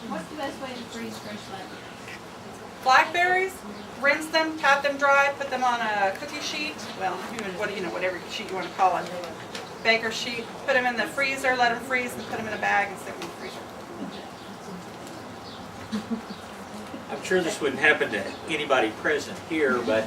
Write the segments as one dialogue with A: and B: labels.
A: What's the best way to freeze fresh blackberries?
B: Blackberries, rinse them, pat them dry, put them on a cookie sheet. Well, whatever sheet you want to call it. Baker sheet. Put them in the freezer, let them freeze, and put them in a bag and stick them in the freezer.
C: I'm sure this wouldn't happen to anybody present here, but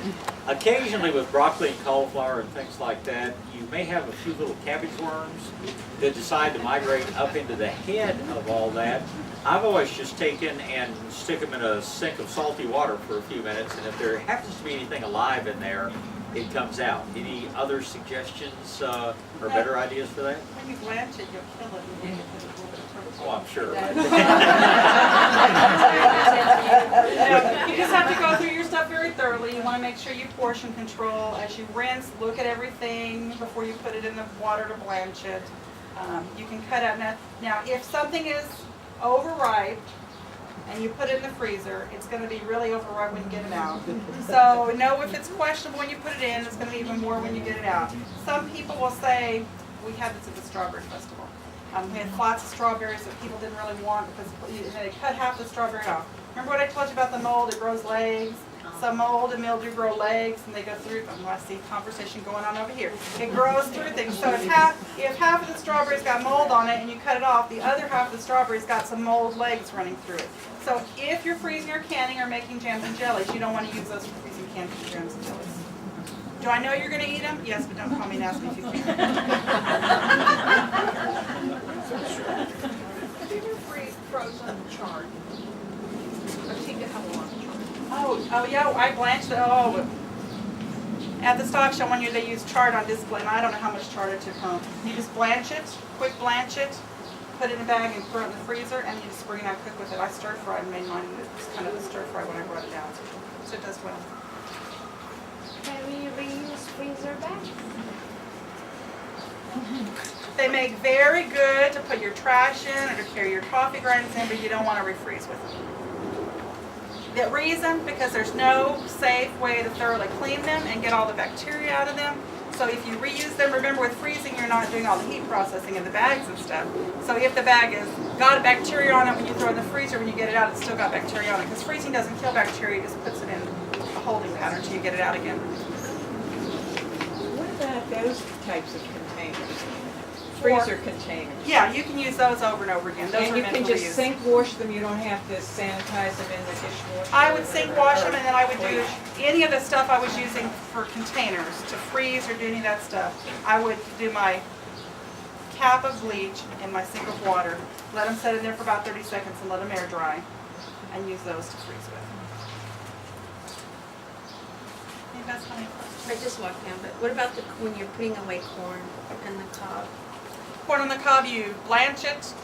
C: occasionally with broccoli and cauliflower and things like that, you may have a few little cabbage worms that decide to migrate up into the head of all that. I've always just taken and stick them in a sink of salty water for a few minutes, and if there happens to be anything alive in there, it comes out. Any other suggestions or better ideas for that?
B: When you blanch it, you'll kill it and then you put a little bit of turtle.
C: Oh, I'm sure.
B: You just have to go through your stuff very thoroughly. You want to make sure you portion control. As you rinse, look at everything before you put it in the water to blanch it. You can cut out now if something is overripe and you put it in the freezer, it's going to be really overripe when you get it out. So know if it's questionable when you put it in, it's going to be even more when you get it out. Some people will say, we had this at the Strawberry Festival. We had lots of strawberries that people didn't really want because they cut half the strawberry off. Remember what I told you about the mold? It grows legs. So mold and mildew grow legs, and they go through. I see conversation going on over here. It grows through things. So if half of the strawberries got mold on it and you cut it off, the other half of the strawberries got some mold legs running through it. So if you're freezing or canning or making jams and jellies, you don't want to use those for freezing canned jams and jellies. Do I know you're going to eat them? Yes, but don't call me and ask me if you can.
D: Do you freeze frozen chard? I think they have a lot of chard.
B: Oh yeah, I blanched it. Oh, at the stock show one year they used chard on display, and I don't know how much chard it took home. You just blanch it, quick blanch it, put it in a bag and throw it in the freezer, and you just bring it out, cook with it. I stir fried and made mine. It was kind of a stir fry when I brought it down, so it does well.
E: Can we reuse freezer bags?
B: They make very good to put your trash in or to carry your coffee grinds in, but you don't want to refreeze with them. The reason, because there's no safe way to thoroughly clean them and get all the bacteria out of them. So if you reuse them, remember with freezing, you're not doing all the heat processing in the bags and stuff. So if the bag has got a bacteria on it when you throw it in the freezer, when you get it out, it's still got bacteria on it. Because freezing doesn't kill bacteria, it just puts it in a holding pattern until you get it out again.
D: What about those types of containers? Freezer containers?
B: Yeah, you can use those over and over again. Those
D: And
B: are
D: you
B: meant
D: can
B: for
D: just
B: reuse.
D: sink wash them, you don't have to sanitize them in the dishwasher?
B: I would sink wash them, and then I would do any of the stuff I was using for containers to freeze or do any of that stuff. I would do my cap of bleach in my sink of water, let them set in there for about 30 seconds and let them air dry, and use those to freeze with. Anybody else have any questions?
F: I just walked down, but what about when you're putting away corn and the cob?
B: Corn on the cob, you blanch it.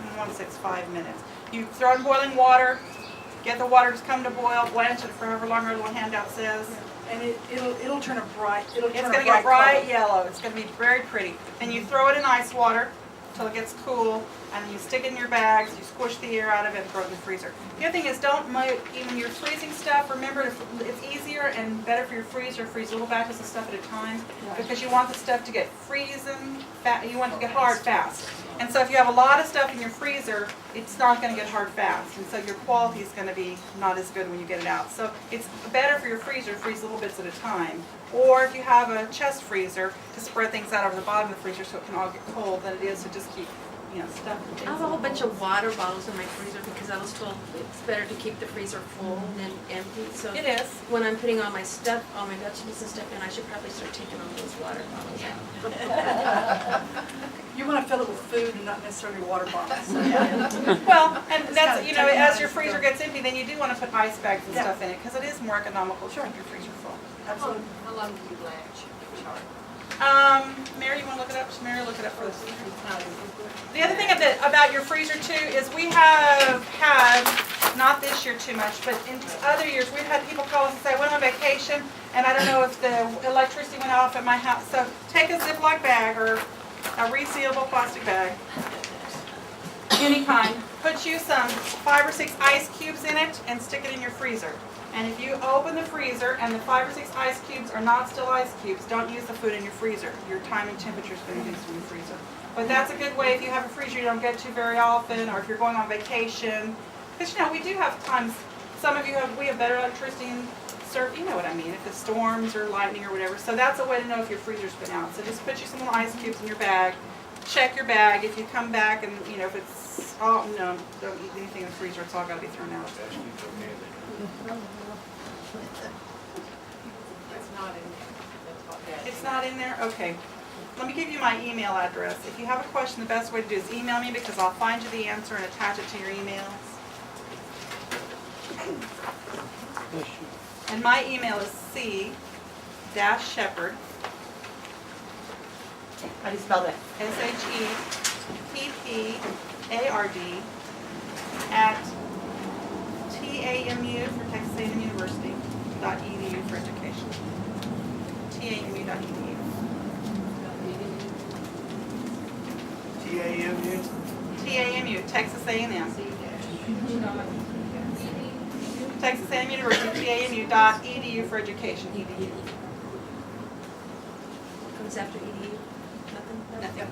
B: I want to say it's 5 minutes. You throw it in boiling water, get the water to come to boil, blanch it for however long our little handout says.
G: And it'll turn a bright,
B: It's going to get bright yellow. It's going to be very pretty. Then you throw it in ice water until it gets cool, and then you stick it in your bags, you squish the air out of it, and throw it in the freezer. The other thing is don't even your freezing stuff, remember it's easier and better for your freezer to freeze little batches of stuff at a time, because you want the stuff to get freezing, you want it to get hard fast. And so if you have a lot of stuff in your freezer, it's not going to get hard fast, and so your quality is going to be not as good when you get it out. So it's better for your freezer to freeze little bits at a time. Or if you have a chest freezer, to spread things out over the bottom of the freezer so it can all get cold than it is to just keep, stuff.
F: I have a whole bunch of water bottles in my freezer because I was told it's better to keep the freezer full than empty. So
B: It is.
F: when I'm putting all my stuff, all my vegetables and stuff in, I should probably start taking all those water bottles out.
G: You want to fill it with food and not necessarily water bottles.
B: Well, and
G: It's
B: that's,
G: kinda taking
B: as
G: out
B: your
G: and
B: freezer
G: stuff.
B: gets empty, then you do want to put ice bags and
G: Yeah.
B: stuff in it, because it is more economical to keep your freezer full.
G: Absolutely.
D: How long do you blanch chard?
B: Mary, you want to look it up? Mary, look it up for us. The other thing about your freezer too is we have had, not this year too much, but in other years, we've had people call us and say, I went on vacation and I don't know if the electricity went off at my house. So take a Ziploc bag or a resealable plastic bag, any kind, put you some 5 or 6 ice cubes in it and stick it in your freezer. And if you open the freezer and the 5 or 6 ice cubes are not still ice cubes, don't use the food in your freezer. Your time and temperature is going to use in your freezer. But that's a good way if you have a freezer you don't get to very often, or if you're going on vacation. Because we do have times, we have better electricity and you know what I mean, if it's storms or lightning or whatever. So that's a way to know if your freezer's been out. So just put you some little ice cubes in your bag. Check your bag. If you come back and, if it's, oh, no, don't eat anything in the freezer. It's all got to be thrown out.
D: It's not in there. That's what that is.
B: It's not in there? Okay. Let me give you my email address. If you have a question, the best way to do is email me because I'll find you the answer and attach it to your emails. And my email is c-shepherd,
H: How do you spell that?
B: S-H-E-P-P-A-R-D, at TAMU for Texas A&M University, .edu for education. TAMU.edu.
I: TAMU?
B: TAMU, Texas A&M. Texas A&M University, TAMU.edu for education, edu.
F: What comes after EDU? Nothing?
B: Nothing.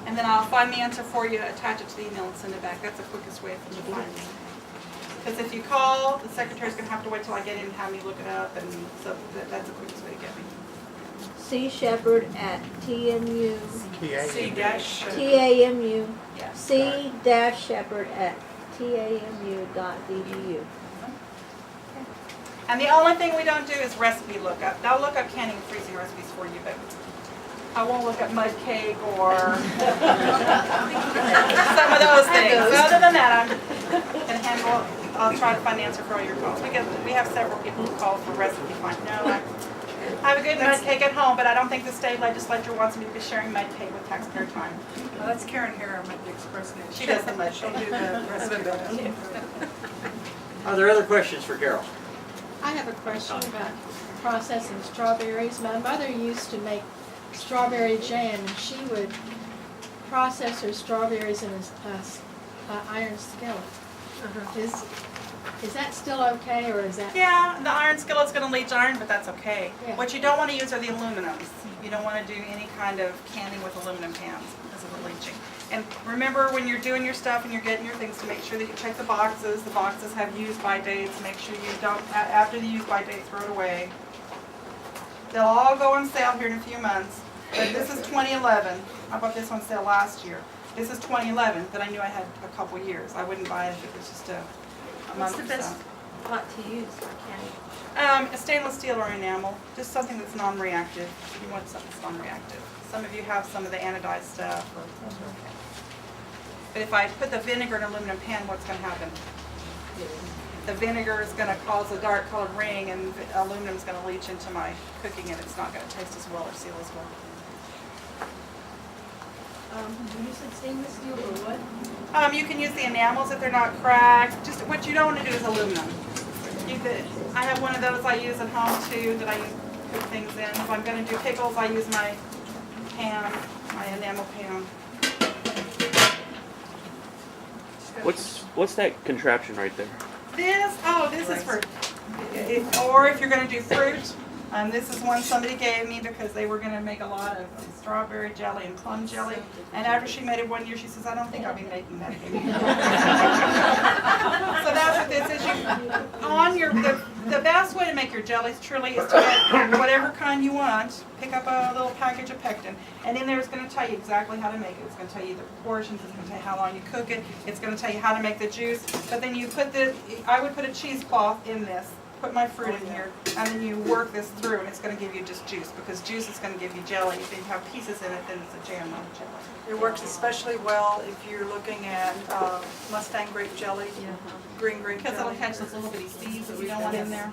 B: And then I'll find the answer for you, attach it to the email and send it back. That's the quickest way for you to find me. Because if you call, the secretary's going to have to wait till I get in and have me look it up, and so that's the quickest way to get me.
J: C Shepherd at TMU,
B: C-TAMU.
J: TAMU,
B: Yeah.
J: C-Shepherd at TAMU.edu.
B: And the only thing we don't do is recipe lookup. I'll look up canning and freezing recipes for you, but I won't look up mud cake or some of those things. Other than that, I'll try to find the answer for all your calls. We have several people who call for recipe find. No, I have a good mud cake at home, but I don't think the state legislature wants me to be sharing mud cake with taxpayer time.
G: Well, that's Karen Harriman at the Express News.
B: She does the mud
G: She'll
B: cake.
G: do the recipe.
C: Are there other questions for Carol?
A: I have a question about processing strawberries. My mother used to make strawberry jam, and she would process her strawberries in a iron skillet. Is that still okay, or is that?
B: Yeah, the iron skillet's going to leach iron, but that's okay.
A: Yeah.
B: What you don't want to use are the aluminums. You don't want to do any kind of canning with aluminum pans because of the leaching. And remember, when you're doing your stuff and you're getting your things, to make sure that you check the boxes. The boxes have use by dates. Make sure you don't, after the use by date, throw it away. They'll all go on sale here in a few months. But this is 2011. I bought this on sale last year. This is 2011, but I knew I had a couple years. I wouldn't buy it if it was just a
F: What's
B: month
F: the
B: or
F: best
B: so.
F: pot to use for canning?
B: A stainless steel or enamel, just something that's non-reactive. You want something that's non-reactive. Some of you have some of the anodized stuff. But if I put the vinegar in an aluminum pan, what's going to happen? The vinegar is going to cause a dark colored ring, and aluminum is going to leach into my cooking, and it's not going to taste as well or seal as well.
A: You said stainless steel or what?
B: You can use the enamels if they're not cracked. Just what you don't want to do is aluminum. I have one of those I use at home too that I use to cook things in. If I'm going to do pickles, I use my pan, my enamel pan.
K: What's that contraption right there?
B: This is for, or if you're going to do fruit. This is one somebody gave me because they were going to make a lot of strawberry jelly and plum jelly. And after she made it one year, she says, I don't think I'll be making that again. So that's what this is. The best way to make your jellies truly is to get whatever kind you want. Pick up a little package of pectin. And in there it's going to tell you exactly how to make it. It's going to tell you the proportions. It's going to tell you how long you cook it. It's going to tell you how to make the juice. But then you I would put a cheesecloth in this. Put my fruit in here, and then you work this through, and it's going to give you just juice, because juice is going to give you jelly. If you have pieces in it, then it's a jam, not a jelly.
G: It works especially well if you're looking at Mustang grape jelly, green grape jelly.
B: Because it'll catch those little bitty seeds that we don't want in there.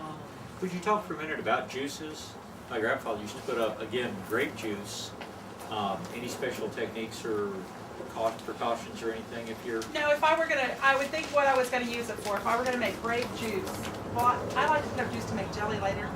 C: Would you talk for a minute about juices? My grandfather used to put up, again, grape juice. Any special techniques or precautions or anything if you're...
B: No, if I were going to, I would think what I was going to use it for. If I were going to make grape juice, well, I like to put up juice to make jelly later.